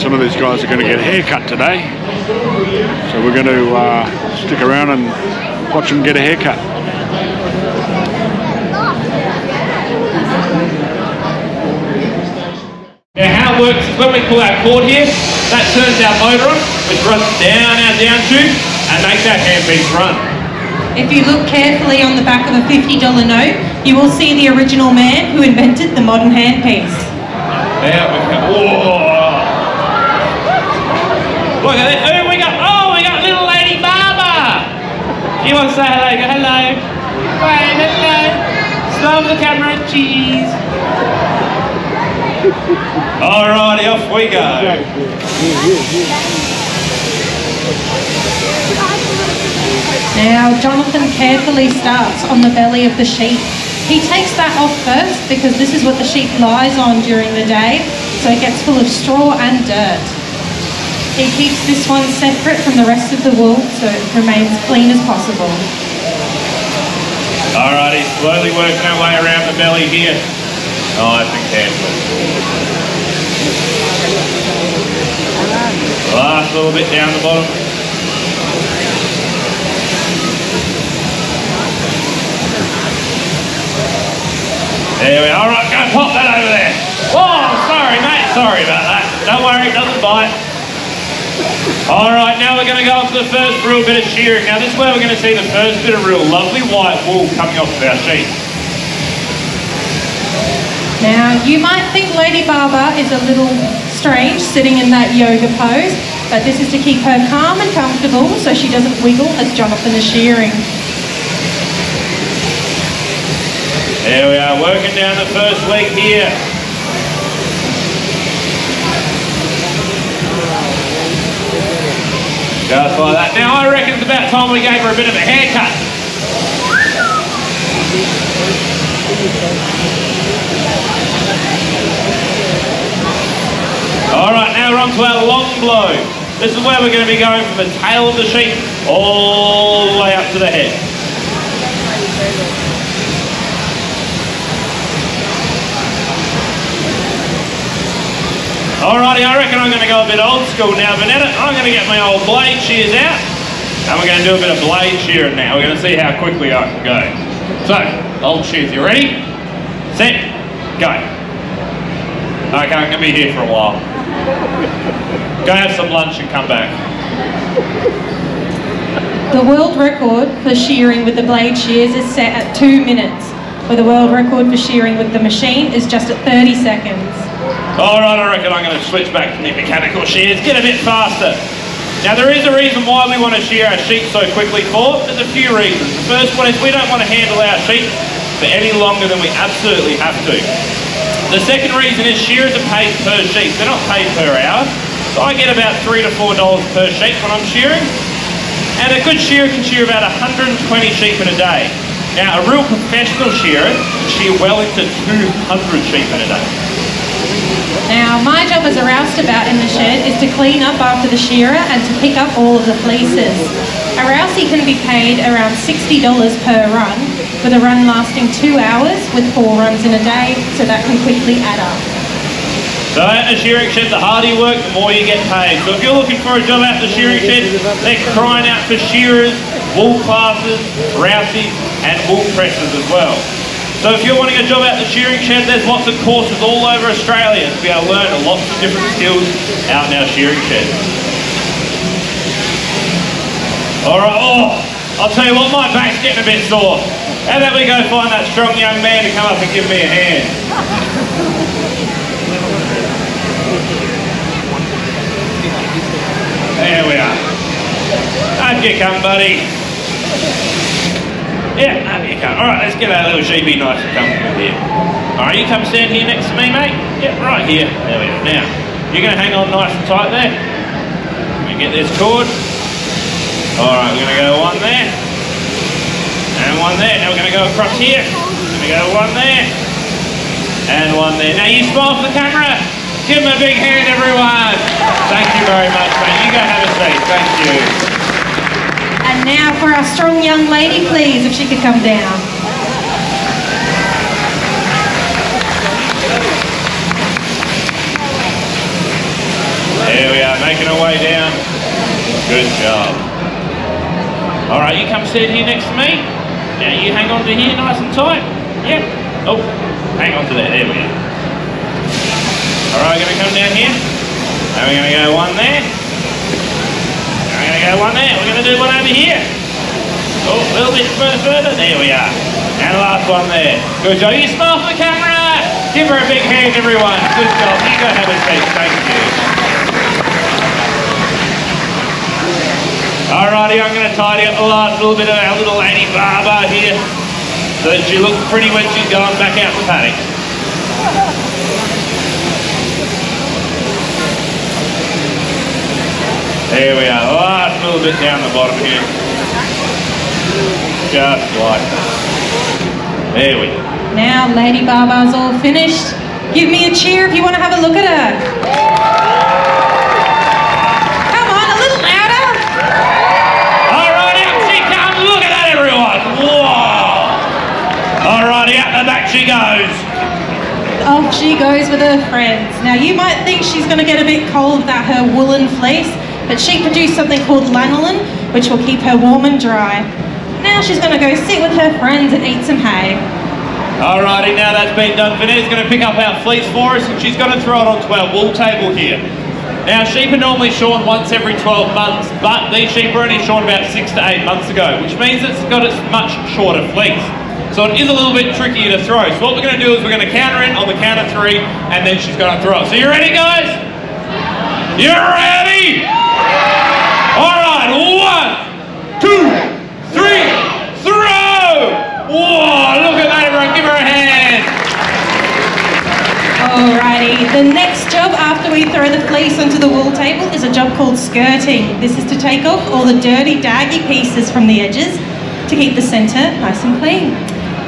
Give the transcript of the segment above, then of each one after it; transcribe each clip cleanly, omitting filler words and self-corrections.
some of these guys are going to get a haircut today. So we're going to stick around and watch them get a haircut. Now how it works is when we pull our cord here, that turns our motor on, which runs down our down tube and makes our handpiece run. If you look carefully on the back of a $50 note, you will see the original man who invented the modern handpiece. There we go. Whoa. Look at that. Who we got? Oh, we got little Lady Barber. She wants to say hello. Go hello. Wave, hello. Slow the camera. Cheese. Alrighty, off we go. Now, Jonathan carefully starts on the belly of the sheep. He takes that off first because this is what the sheep lies on during the day, so it gets full of straw and dirt. He keeps this one separate from the rest of the wool so it remains clean as possible. Alrighty, slowly working our way around the belly here. Nice and careful. Last little bit down the bottom. There we are. Alright, go pop that over there. Oh, sorry mate, sorry about that. Don't worry, it doesn't bite. Alright, now we're going to go on to the first real bit of shearing. Now this is where we're going to see the first bit of real lovely white wool coming off of our sheep. Now, you might think Lady Barber is a little strange sitting in that yoga pose, but this is to keep her calm and comfortable so she doesn't wiggle as Jonathan is shearing. There we are, working down the first leg here. Just like that. Now I reckon it's about time we gave her a bit of a haircut. Alright, now we're on to our long blow. This is where we're going to be going from the tail of the sheep all the way up to the head. Alrighty, I reckon I'm going to go a bit old school now, Vanetta. I'm going to get my old blade shears out, and we're going to do a bit of blade shearing now. We're going to see how quickly I can go. So, old shears, you ready? Set, go. Okay, I'm going to be here for a while. Go have some lunch and come back. The world record for shearing with the blade shears is set at 2 minutes, where the world record for shearing with the machine is just at 30 seconds. Alright, I reckon I'm going to switch back to the mechanical shears, get a bit faster. Now there is a reason why we want to shear our sheep so quickly for. There's a few reasons. The first one is we don't want to handle our sheep for any longer than we absolutely have to. The second reason is shearers are paid per sheep, they're not paid per hour. So I get about $3 to $4 per sheep when I'm shearing. And a good shearer can shear about 120 sheep in a day. Now a real professional shearer can shear well into 200 sheep in a day. Now, my job as a roustabout in the shed is to clean up after the shearer and to pick up all of the fleeces. A roustie can be paid around $60 per run, with a run lasting 2 hours with 4 runs in a day, so that can quickly add up. So at the shearing shed, the harder you work, the more you get paid. So if you're looking for a job at the shearing shed, they're crying out for shearers, wool classes, rousies and wool pressers as well. So if you're wanting a job at the shearing shed, there's lots of courses all over Australia to be able to learn lots of different skills out in our shearing shed. Alright, oh, I'll tell you what, my back's getting a bit sore. How about we go find that strong young man to come up and give me a hand? There we are. Up you come, buddy. Yeah, up you come. Alright, let's get our little sheepy nice and comfortable here. Alright, you come stand here next to me, mate. Yep, right here. There we go. Now, you're going to hang on nice and tight there. We get this cord. Alright, we're going to go one there. And one there. Now we're going to go across here. We're going to go one there. And one there. Now you smile for the camera. Give him a big hand, everyone. Thank you very much, mate. You go have a seat. Thank you. And now for our strong young lady, please, if she could come down. There we are, making our way down. Good job. All right, you come sit here next to me. Now you hang on to here nice and tight. Yep. Oh, hang on to that. There we go. All right, we're going to come down here. And we're going to go one there. And we're going to go one there. We're going to do one over here. Oh, a little bit further. There we are. And the last one there. Good job. You smile for the camera. Give her a big hand, everyone. Good job. You go have a seat. Thank you. Alrighty, I'm going to tidy up the last little bit of our little Annie Barber here so that she looks pretty when she's going back out the paddock. There we are, the last little bit down the bottom here. Just like that. There we go. Now Lady Barber's all finished. Give me a cheer if you want to have a look at her. Back she goes. Off she goes with her friends. Now you might think she's going to get a bit cold without her woolen fleece, but she produced something called lanolin, which will keep her warm and dry. Now she's going to go sit with her friends and eat some hay. Alrighty, now that's been done, Vanessa's going to pick up our fleece for us and she's going to throw it onto our wool table here. Now sheep are normally shorn once every 12 months, but these sheep were only shorn about 6 to 8 months ago, which means it's got its much shorter fleece. So it is a little bit trickier to throw. So what we're going to do is we're going to counter in on the count of 3 and then she's going to throw it. So you ready, guys? You ready? Alright, 1, 2, 3, throw! Whoa, look at that, everyone, give her a hand. Alrighty, the next job after we throw the fleece onto the wool table is a job called skirting. This is to take off all the dirty, daggy pieces from the edges to keep the centre nice and clean.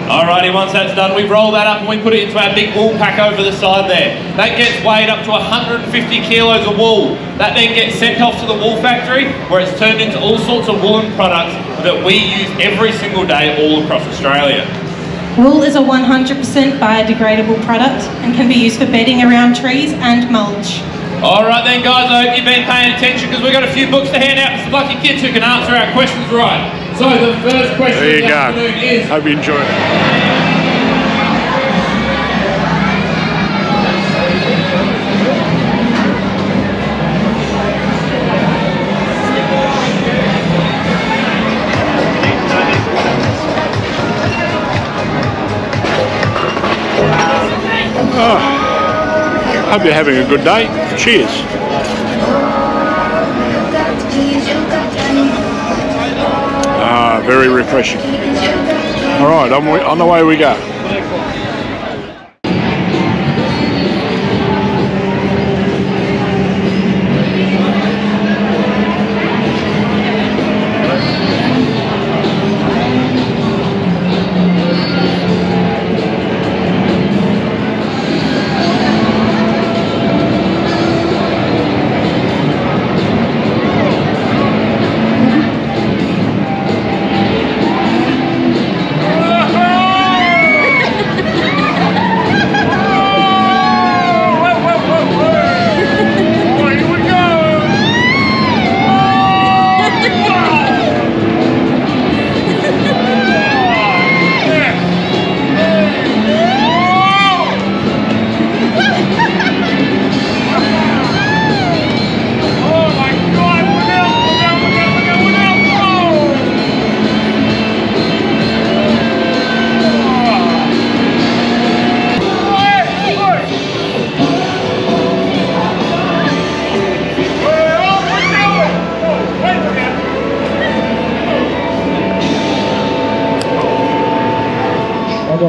Alrighty, once that's done, we roll that up and we put it into our big wool pack over the side there. That gets weighed up to 150 kilos of wool. That then gets sent off to the wool factory where it's turned into all sorts of woolen products that we use every single day all across Australia. Wool is a 100% biodegradable product and can be used for bedding around trees and mulch. Alright then guys, I hope you've been paying attention because we've got a few books to hand out for some lucky kids who can answer our questions right. So the first question of the afternoon is... Hope you enjoy it. Hope you're having a good day. Cheers. Very refreshing. All right, on the way we go.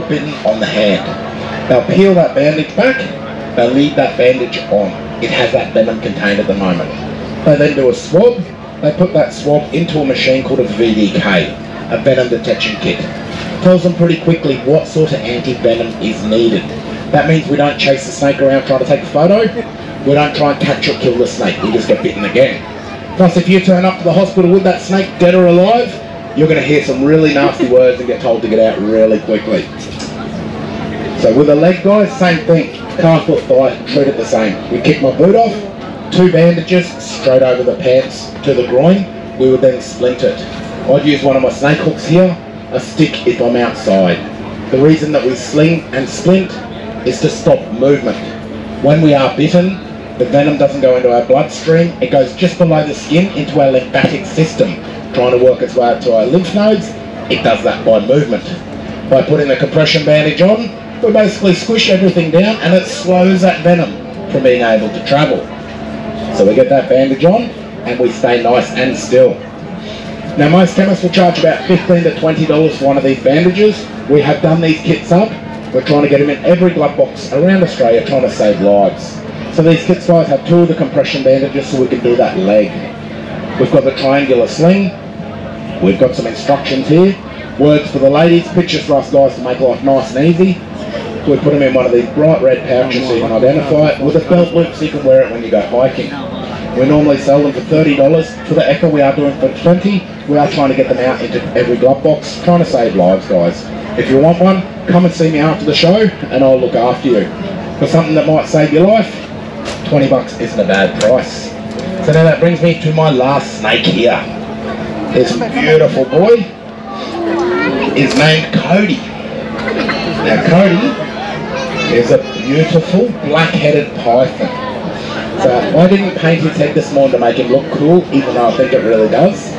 Bitten on the hand. They'll peel that bandage back, they'll leave that bandage on. It has that venom contained at the moment. They then do a swab, they put that swab into a machine called a VDK, a venom detection kit. It tells them pretty quickly what sort of anti-venom is needed. That means we don't chase the snake around trying to take a photo, we don't try and catch or kill the snake, we just get bitten again. Plus if you turn up to the hospital with that snake dead or alive, you're going to hear some really nasty words and get told to get out really quickly. So with a leg, guys, same thing. Calf or thigh, treat it the same. We kick my boot off, 2 bandages straight over the pants to the groin. We would then splint it. I'd use one of my snake hooks here, a stick if I'm outside. The reason that we sling and splint is to stop movement. When we are bitten, the venom doesn't go into our bloodstream, it goes just below the skin into our lymphatic system, trying to work its way up to our lymph nodes. It does that by movement. By putting the compression bandage on, we basically squish everything down and it slows that venom from being able to travel. So we get that bandage on and we stay nice and still. Now most chemists will charge about $15 to $20 for one of these bandages. We have done these kits up. We're trying to get them in every glove box around Australia, trying to save lives. So these kits guys have 2 of the compression bandages so we can do that leg. We've got the triangular sling. We've got some instructions here. Words for the ladies, pictures for us guys to make life nice and easy. We put them in one of these bright red pouches so you can identify it, with a belt loop so you can wear it when you go hiking. We normally sell them for $30. For the EKKA we are doing for $20. We are trying to get them out into every glove box, trying to save lives guys. If you want one, come and see me after the show and I'll look after you. For something that might save your life, $20 isn't a bad price. So now that brings me to my last snake here. This beautiful boy is named Cody. Now Cody is a beautiful black-headed python. So I didn't paint his head this morning to make him look cool, even though I think it really does.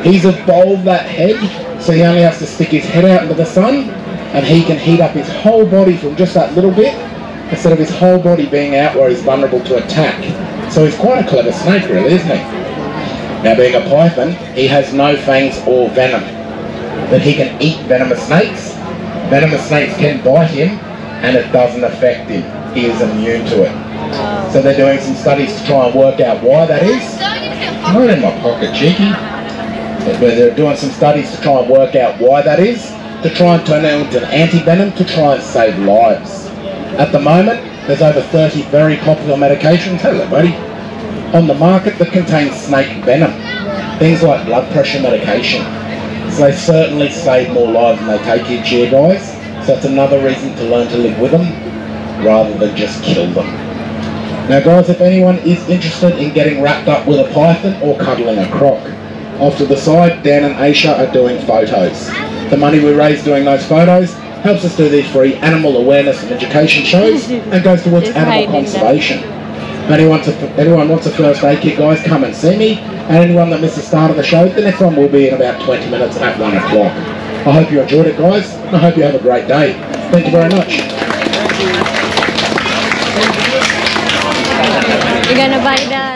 He's evolved that head, so he only has to stick his head out into the sun, and he can heat up his whole body from just that little bit, instead of his whole body being out where he's vulnerable to attack. So he's quite a clever snake really, isn't he? Now being a python, he has no fangs or venom, but he can eat venomous snakes. Venomous snakes can bite him, and it doesn't affect him. He is immune to it. So they're doing some studies to try and work out why that is. Not in my pocket, cheeky. But they're doing some studies to try and work out why that is, to try and turn it into an anti-venom to try and save lives. At the moment, there's over 30 very popular medications, hello buddy, on the market that contain snake venom. Things like blood pressure medication. So they certainly save more lives than they take each year guys. So that's another reason to learn to live with them, rather than just kill them. Now guys, if anyone is interested in getting wrapped up with a python or cuddling a croc, off to the side, Dan and Aisha are doing photos. The money we raise doing those photos helps us do these free animal awareness and education shows and goes towards animal conservation. If anyone wants a first aid kit guys, come and see me. And anyone that missed the start of the show, the next one will be in about 20 minutes at 1 o'clock. I hope you enjoyed it guys, and I hope you have a great day. Thank you very much. You're gonna buy the